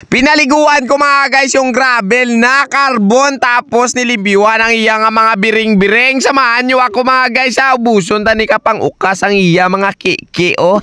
Pinaliguan ko mga guys yung gravel na carbon tapos nilibyuan ang iya nga mga biring-biring. Samahan nyo ako mga guys sa ubuson tani kapang ukas ang iya mga kiki oh.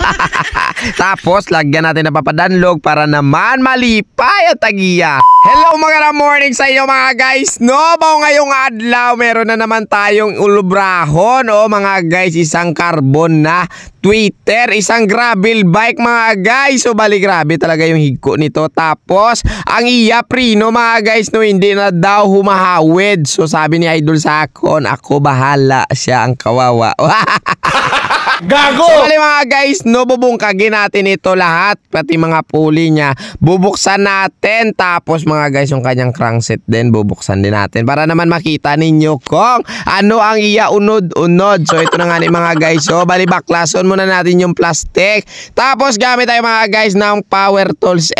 Tapos lagyan natin ng papadanlog para naman malipay at tagiya. Hello mga morning sa iyo mga guys. No, bao ngayong adlaw meron na naman tayong ulubrahon oh mga guys, isang carbon na Twitter, isang gravel bike mga guys. So bali grabe talaga yung higko nito. Tapos ang iya prino mga guys no, hindi na daw humahawid. So sabi ni Idol sa akon, ako bahala, siya ang kawawa. Gago! So bali mga guys no, bubungkagin natin ito lahat, pati mga pulley niya. Bubuksan natin, tapos mga guys yung kanyang crankset din bubuksan din natin para naman makita ninyo kung ano ang iya unod-unod. So ito na nga ni mga guys. So bali baklason muna natin yung plastic. Tapos gamit tayo mga guys ng power tools.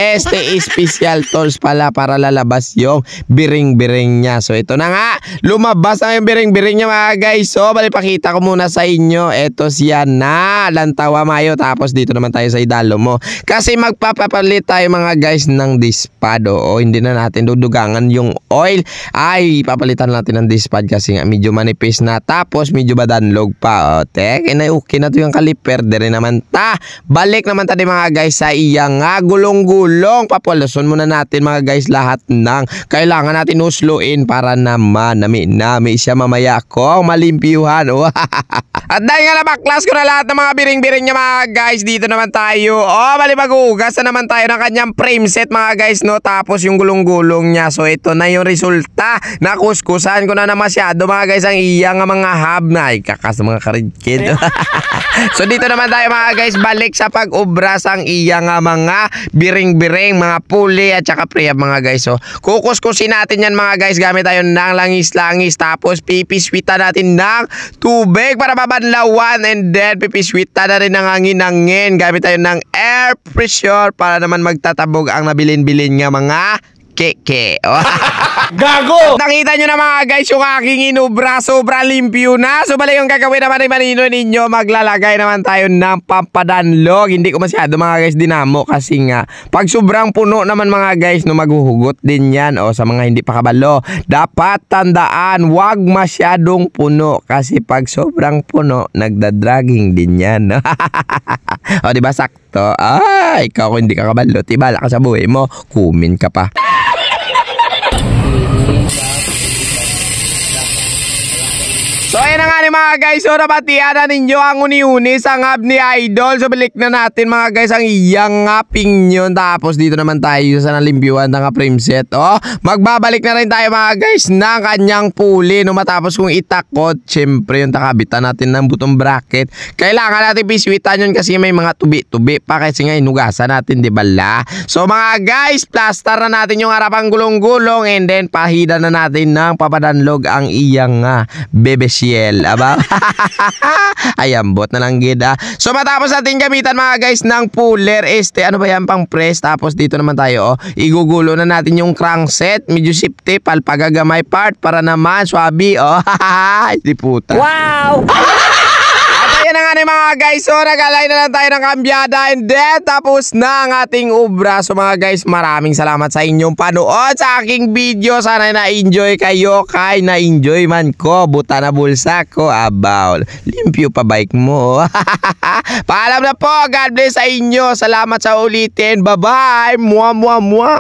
Special tools pala para lalabas yung biring-biring niya. So ito na nga, lumabas na yung biring-biring niya mga guys. So bali pakita ko muna sa inyo. Ito siya na lantawa mayo. Tapos dito naman tayo sa idalo mo. Kasi magpapapalit tayo mga guys ng dispad. O hindi na natin dudugangan yung oil. Ay papalitan natin ng dispad kasi nga medyo manipis na. Tapos medyo badanlog pa. O tek, okay na to yung kaliper. Dere naman ta. Balik naman tayo mga guys sa iya nga gulong-gulong. Papalason muna natin mga guys lahat ng kailangan natin usluin para naman nami siya mamaya kung malimpyuhan. At dahil nga nabaklas ko na lahat ng mga biring-biring niya mga guys, dito naman tayo. Bali maghugas na naman tayo ng kanyang frame set mga guys no. Tapos yung gulong-gulong niya. So ito na yung resulta. Nakuskusan ko na masyado mga guys ang iya nga mga hub na. Ay kakas mga karidkid. So dito naman tayo mga guys, balik sa pag-ubras ang iya nga mga biring-biring, mga pulley at saka prehab mga guys. So kukuskusin natin yan mga guys, gamit tayo ng langis-langis. Tapos pipiswita natin ng tubig para mabanlawan, and then pipiswita na rin ng hangin-hangin. Gamit tayo ng air pressure para naman magtatabog ang nabilin-bilin nga mga keke. Gago! Nakita nyo na mga guys yung aking inubra, sobrang limpyo na. So bali yung gagawin naman ni Manino ninyo, maglalagay naman tayo ng pampadanlog. Hindi ko masyado mga guys dinamo kasi nga pag sobrang puno naman mga guys no, maghuhugot din yan. O sa mga hindi pa kabalo, dapat tandaan, wag masyadong puno kasi pag sobrang puno nagdadragging din yan. O diba sakto? Ikaw kung hindi ka kabalo, tibala ka sa buhay mo, kumin ka pa. So ayun na nga ni mga guys, so nabatian na ninyo ang uni-uni sa hub ni Idol. So balik na natin mga guys ang iyang pinion. Tapos dito naman tayo sa nalimpyuan ng frame set. Magbabalik na rin tayo mga guys ng kanyang pulley no. Matapos kung itakot, syempre yung takabitan natin ng butong bracket, kailangan natin piswitan yun kasi may mga tubi-tubi pa kasi nga inugasan natin, di ba la? So mga guys, plaster na natin yung harapang gulong-gulong, and then pahida na natin ng papadanlog ang iyang bebe aba. Ay ambot na lang gid. So matapos natin gamitan mga guys ng puller, ano ba yan, pang press. Tapos dito naman tayo igugulo na natin yung crankset, medyo safety palpagagamay part para naman swabi. Di puta. Wow. Ayan na nga ni mga guys, so nagalay na lang tayo ng kambyada, and then tapos na ang ating obra. So mga guys, maraming salamat sa inyong panood sa aking video. Sana na-enjoy kayo, kay na-enjoy man ko, buta na bulsa ko, abaw, limpyo pa bike mo. Paalam na po, God bless sa inyo, salamat sa ulitin, bye bye, mua mua mua.